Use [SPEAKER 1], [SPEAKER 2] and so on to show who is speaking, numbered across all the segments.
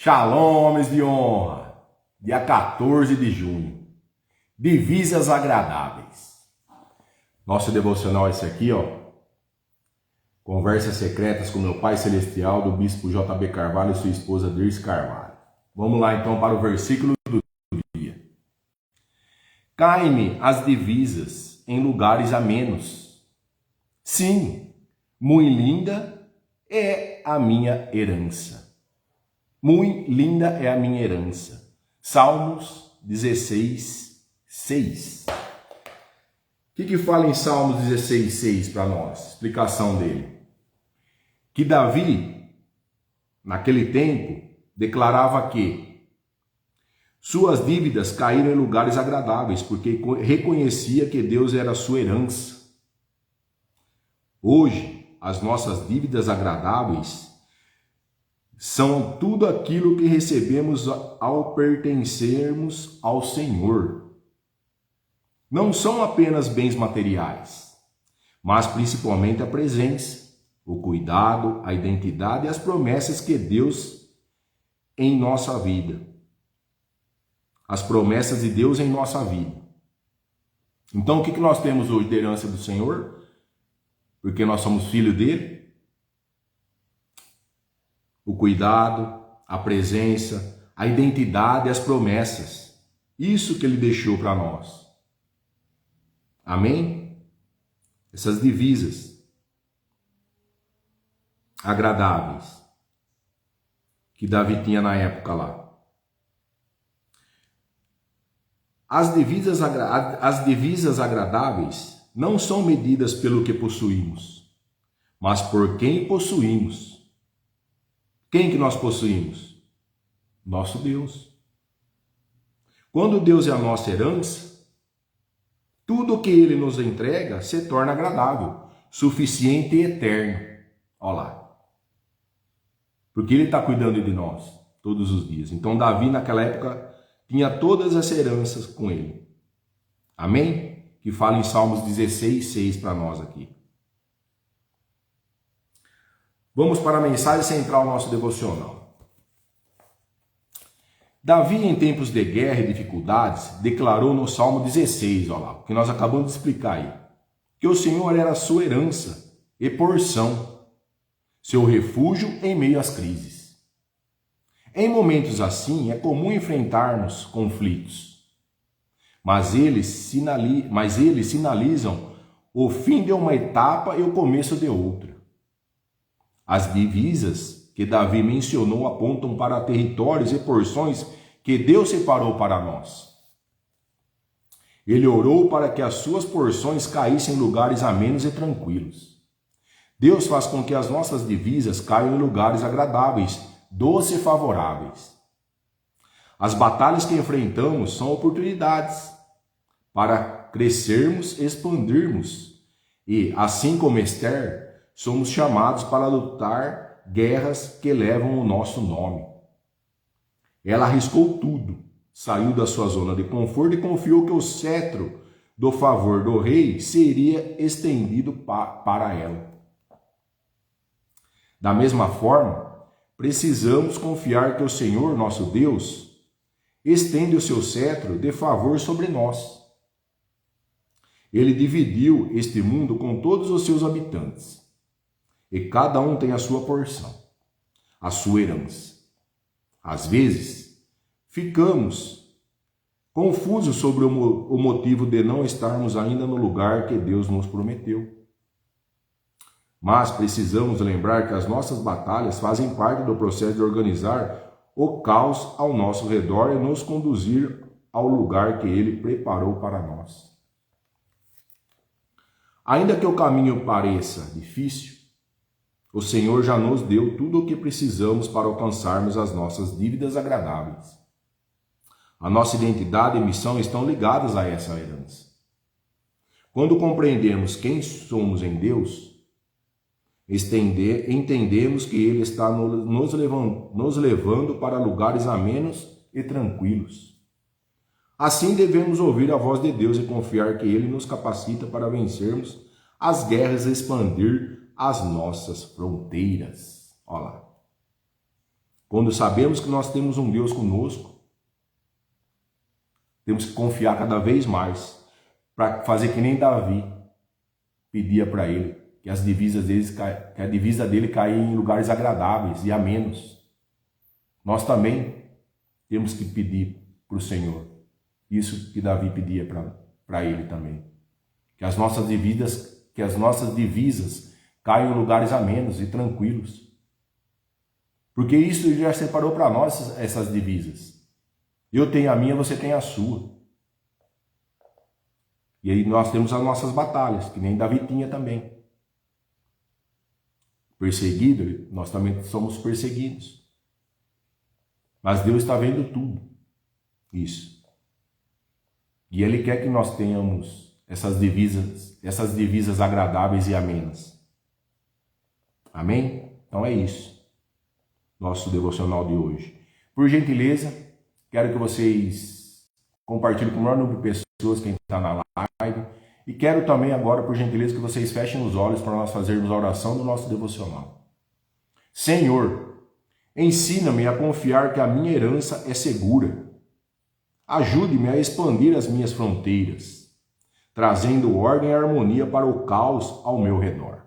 [SPEAKER 1] Shalom, homens de honra, dia 14 de junho, divisas agradáveis. Nosso devocional é esse aqui, ó. Conversas secretas com meu Pai Celestial, do Bispo J.B. Carvalho e sua esposa Dirce Carvalho. Vamos lá então para o versículo do dia. Caem-me as divisas em lugares amenos. Sim, muito linda é a minha herança. Muito linda é a minha herança. Salmos 16, 6. O que fala em Salmos 16, 6 para nós? Explicação dele. Que Davi, naquele tempo, declarava que suas dívidas caíram em lugares agradáveis, porque reconhecia que Deus era a sua herança. Hoje, as nossas dívidas agradáveis são tudo aquilo que recebemos ao pertencermos ao Senhor. Não são apenas bens materiais, mas principalmente a presença, o cuidado, a identidade e as promessas que Deus em nossa vida. As promessas de Deus em nossa vida. Então o que nós temos hoje de herança do Senhor? Porque nós somos filhos dele. O cuidado, a presença, a identidade e as promessas. Isso que ele deixou para nós. Amém? Essas divisas agradáveis que Davi tinha na época lá. As divisas agradáveis não são medidas pelo que possuímos, mas por quem possuímos. Quem que nós possuímos? Nosso Deus. Quando Deus é a nossa herança, tudo que Ele nos entrega se torna agradável, suficiente e eterno. Olha lá. Porque Ele está cuidando de nós todos os dias. Então Davi naquela época tinha todas as heranças com Ele. Amém? Que fala em Salmos 16, 6 para nós aqui. Vamos para a mensagem central do nosso devocional. Davi, em tempos de guerra e dificuldades, declarou no Salmo 16, olha lá, o que nós acabamos de explicar aí, que o Senhor era a sua herança e porção, seu refúgio em meio às crises. Em momentos assim, é comum enfrentarmos conflitos, mas eles sinalizam o fim de uma etapa e o começo de outra. As divisas que Davi mencionou apontam para territórios e porções que Deus separou para nós. Ele orou para que as suas porções caíssem em lugares amenos e tranquilos. Deus faz com que as nossas divisas caiam em lugares agradáveis, doces e favoráveis. As batalhas que enfrentamos são oportunidades para crescermos e expandirmos. E, assim como Esther, somos chamados para lutar guerras que levam o nosso nome. Ela arriscou tudo, saiu da sua zona de conforto e confiou que o cetro do favor do rei seria estendido para ela. Da mesma forma, precisamos confiar que o Senhor, nosso Deus, estende o seu cetro de favor sobre nós. Ele dividiu este mundo com todos os seus habitantes. E cada um tem a sua porção, a sua herança. Às vezes, ficamos confusos sobre o motivo de não estarmos ainda no lugar que Deus nos prometeu. Mas precisamos lembrar que as nossas batalhas fazem parte do processo de organizar o caos ao nosso redor e nos conduzir ao lugar que Ele preparou para nós. Ainda que o caminho pareça difícil, o Senhor já nos deu tudo o que precisamos para alcançarmos as nossas dívidas agradáveis. A nossa identidade e missão estão ligadas a essa herança. Quando compreendemos quem somos em Deus, entendemos que Ele está nos levando para lugares amenos e tranquilos. Assim devemos ouvir a voz de Deus e confiar que Ele nos capacita para vencermos as guerras e expandir as nossas fronteiras. Olha lá. Quando sabemos que nós temos um Deus conosco, temos que confiar cada vez mais para fazer que nem Davi pedia para ele, que a divisa dele caia em lugares agradáveis e amenos. Nós também temos que pedir para o Senhor isso que Davi pedia para ele também, que as nossas divisas caiam em lugares amenos e tranquilos, porque isso Ele já separou para nós essas divisas. Eu tenho a minha, você tem a sua. E aí nós temos as nossas batalhas, que nem Davi tinha também. Perseguido, nós também somos perseguidos. Mas Deus está vendo tudo isso. E Ele quer que nós tenhamos essas divisas agradáveis e amenas. Amém? Então é isso. Nosso devocional de hoje. Por gentileza, quero que vocês compartilhem com o maior número de pessoas quem está na live. E quero também agora, por gentileza, que vocês fechem os olhos para nós fazermos a oração do nosso devocional. Senhor, ensina-me a confiar que a minha herança é segura. Ajude-me a expandir as minhas fronteiras, trazendo ordem e harmonia para o caos ao meu redor.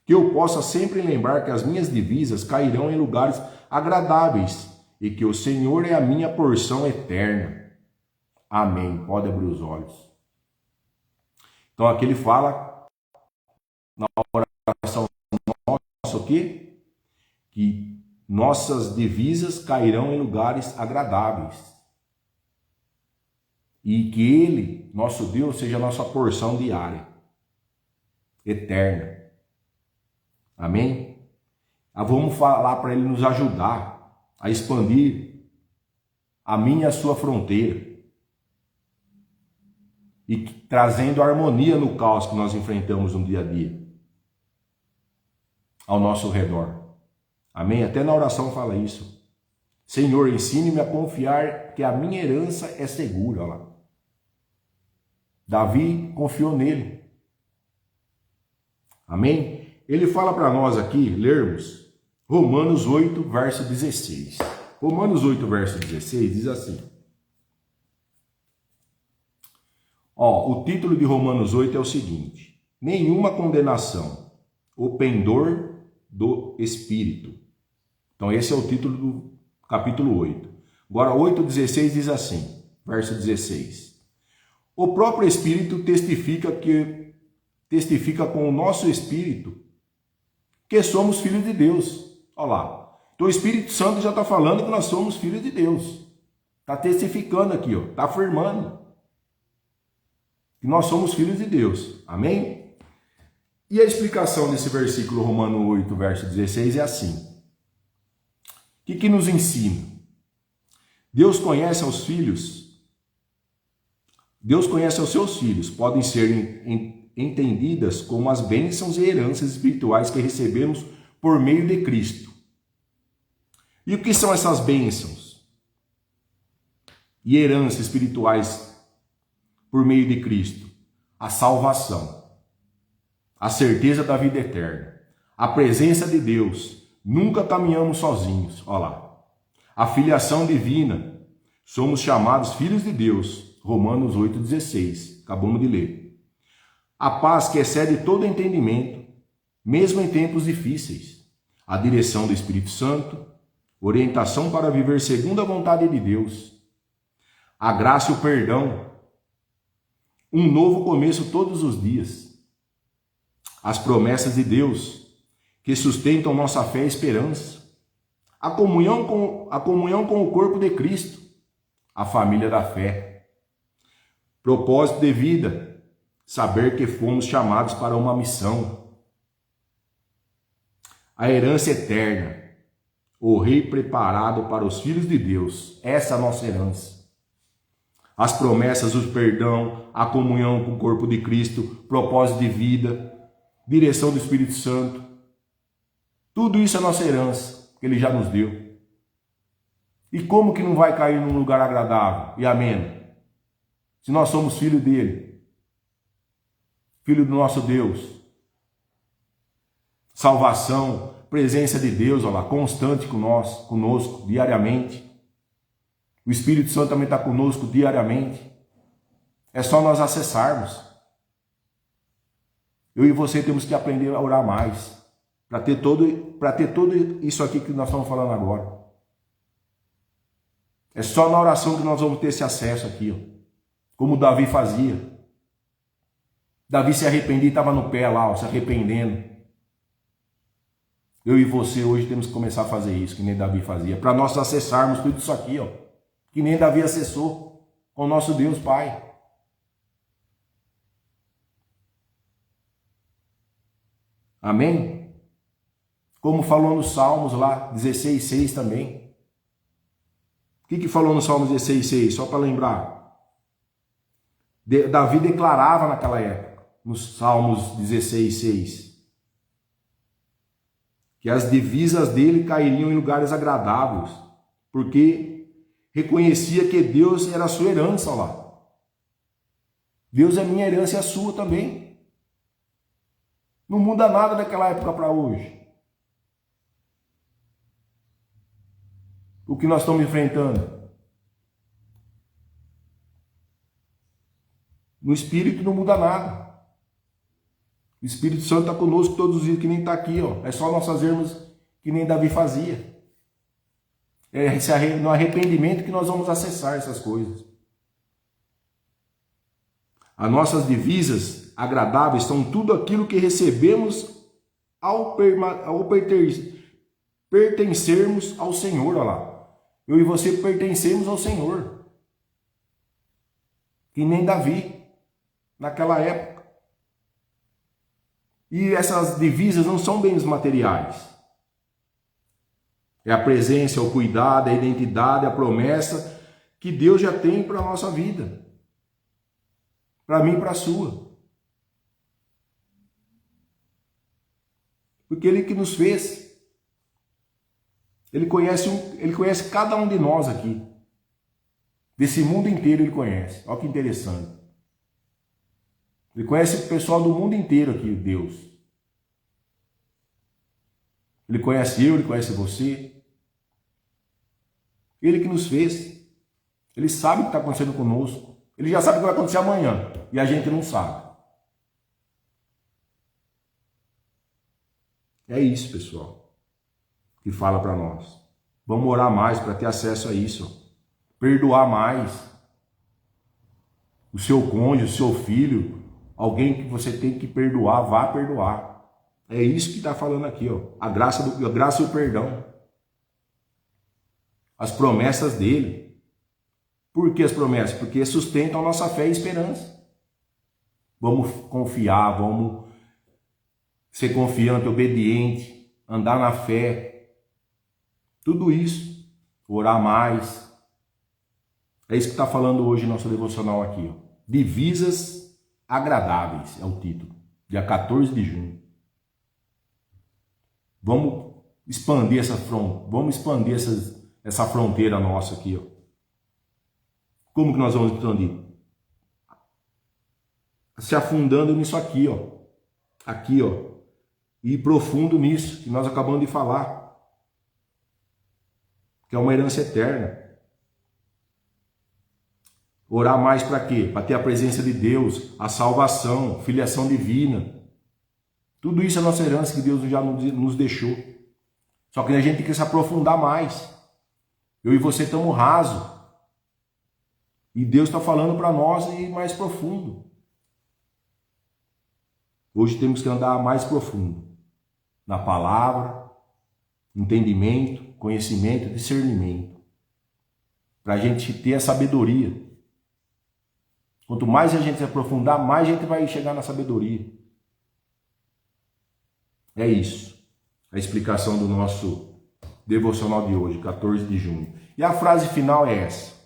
[SPEAKER 1] Que eu possa sempre lembrar que as minhas divisas cairão em lugares agradáveis e que o Senhor é a minha porção eterna. Amém. Pode abrir os olhos. Então aqui ele fala na oração nossa o quê? Que nossas divisas cairão em lugares agradáveis. E que Ele, nosso Deus, seja a nossa porção diária, eterna. Amém? Vamos falar para Ele nos ajudar a expandir a minha e a sua fronteira. E trazendo harmonia no caos que nós enfrentamos no dia a dia, ao nosso redor. Amém? Até na oração fala isso. Senhor, ensine-me a confiar que a minha herança é segura. Olha lá. Davi confiou nele. Amém? Ele fala para nós aqui, lermos, Romanos 8, verso 16. Romanos 8, verso 16 diz assim. O título de Romanos 8 é o seguinte: nenhuma condenação, o pendor do Espírito. Então esse é o título do capítulo 8. Agora 8,16 diz assim, verso 16. O próprio Espírito testifica com o nosso Espírito que somos filhos de Deus. Olha lá. Então o Espírito Santo já está falando que nós somos filhos de Deus. Está testificando aqui, está afirmando que nós somos filhos de Deus. Amém? E a explicação desse versículo Romano 8, verso 16 é assim. O que nos ensina? Deus conhece os seus filhos, podem ser entendidas como as bênçãos e heranças espirituais que recebemos por meio de Cristo. E o que são essas bênçãos e heranças espirituais por meio de Cristo? A salvação, a certeza da vida eterna, a presença de Deus, nunca caminhamos sozinhos, olha lá. A filiação divina, somos chamados filhos de Deus, Romanos 8,16, acabamos de ler. A paz que excede todo entendimento, mesmo em tempos difíceis. A direção do Espírito Santo, orientação para viver segundo a vontade de Deus. A graça e o perdão, um novo começo todos os dias. As promessas de Deus, que sustentam nossa fé e esperança. A comunhão com o corpo de Cristo, a família da fé. Propósito de vida, saber que fomos chamados para uma missão. A herança eterna, o rei preparado para os filhos de Deus, essa é a nossa herança. As promessas, o perdão, a comunhão com o corpo de Cristo, propósito de vida, direção do Espírito Santo, tudo isso é nossa herança, que Ele já nos deu. E como que não vai cair num lugar agradável e ameno? Se nós somos filhos dele, filho do nosso Deus. Salvação, presença de Deus, olha lá, constante conosco, diariamente. O Espírito Santo também está conosco diariamente. É só nós acessarmos. Eu e você temos que aprender a orar mais, para ter todo isso aqui que nós estamos falando agora. É só na oração que nós vamos ter esse acesso aqui, ó. Como Davi fazia. Davi se arrependia e estava no pé lá, ó, se arrependendo. Eu e você hoje temos que começar a fazer isso, que nem Davi fazia, para nós acessarmos tudo isso aqui, ó, que nem Davi acessou com o nosso Deus Pai. Amém? Como falou nos Salmos lá, 16:6 também. O que falou no Salmo 16:6? Só para lembrar. Davi declarava naquela época, nos Salmos 16:6, que as divisas dele cairiam em lugares agradáveis, porque reconhecia que Deus era a sua herança lá. Deus é minha herança e a sua também. Não muda nada daquela época para hoje. O que nós estamos enfrentando? No Espírito não muda nada. O Espírito Santo está conosco todos os dias, que nem está aqui, ó. É só nós fazermos que nem Davi fazia. É no arrependimento que nós vamos acessar essas coisas. As nossas divisas agradáveis são tudo aquilo que recebemos ao pertencermos ao Senhor, olha lá. Eu e você pertencemos ao Senhor. Que nem Davi, naquela época. E essas divisas não são bens materiais. É a presença, é o cuidado, é a identidade, é a promessa que Deus já tem para a nossa vida. Para mim e para a sua. Porque Ele que nos fez. Ele conhece cada um de nós aqui. Desse mundo inteiro Ele conhece. Olha que interessante. Ele conhece o pessoal do mundo inteiro aqui, Deus. Ele conhece eu, Ele conhece você. Ele que nos fez. Ele sabe o que está acontecendo conosco. Ele já sabe o que vai acontecer amanhã. E a gente não sabe. É isso, pessoal, que fala para nós. Vamos orar mais para ter acesso a isso. Perdoar mais. O seu cônjuge, o seu filho, alguém que você tem que perdoar, vá perdoar. É isso que está falando aqui, ó. A graça e o perdão. As promessas dele. Por que as promessas? Porque sustentam a nossa fé e esperança. Vamos confiar, vamos ser confiante, obediente, andar na fé. Tudo isso. Orar mais. É isso que está falando hoje nosso devocional aqui, ó. Divisas agradáveis é o título. Dia 14 de junho. Vamos expandir essa fronteira nossa aqui, ó. Como que nós vamos expandir? Se afundando nisso aqui, ó. Aqui, ó. E profundo nisso que nós acabamos de falar. Que é uma herança eterna. Orar mais para quê? Para ter a presença de Deus, a salvação, filiação divina. Tudo isso é nossa herança que Deus já nos deixou. Só que a gente tem que se aprofundar mais. Eu e você estamos rasos. E Deus está falando para nós ir mais profundo. Hoje temos que andar mais profundo. Na palavra, entendimento, conhecimento, discernimento. Para a gente ter a sabedoria. Quanto mais a gente se aprofundar, mais a gente vai chegar na sabedoria. É isso. A explicação do nosso devocional de hoje, 14 de junho. E a frase final é essa.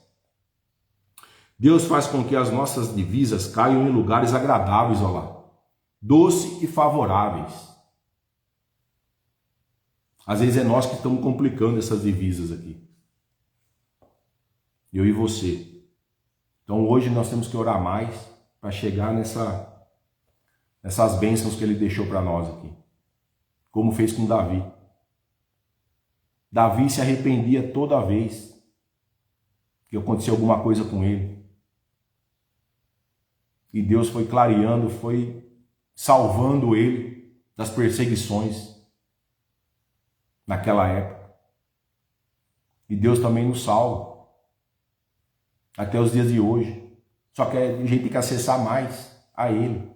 [SPEAKER 1] Deus faz com que as nossas divisas caiam em lugares agradáveis, olha lá. Doce e favoráveis. Às vezes é nós que estamos complicando essas divisas aqui. Eu e você. Então hoje nós temos que orar mais para chegar nessas bênçãos que Ele deixou para nós aqui. Como fez com Davi. Davi se arrependia toda vez que acontecia alguma coisa com ele. E Deus foi clareando, foi salvando ele das perseguições naquela época. E Deus também nos salva até os dias de hoje. Só que a gente tem que acessar mais a Ele,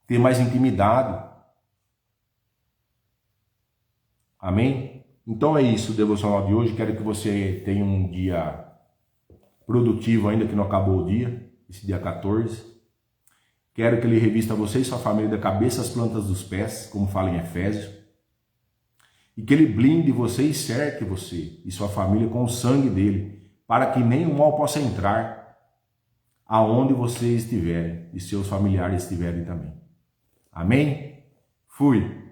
[SPEAKER 1] ter mais intimidade. Amém? Então é isso o devocional de hoje. Quero que você tenha um dia produtivo ainda que não acabou o dia, esse dia 14. Quero que Ele revista você e sua família da cabeça às plantas dos pés, como fala em Efésios. E que Ele blinde você e cerque você e sua família com o sangue dele, para que nenhum mal possa entrar aonde você estiver e seus familiares estiverem também. Amém? Fui.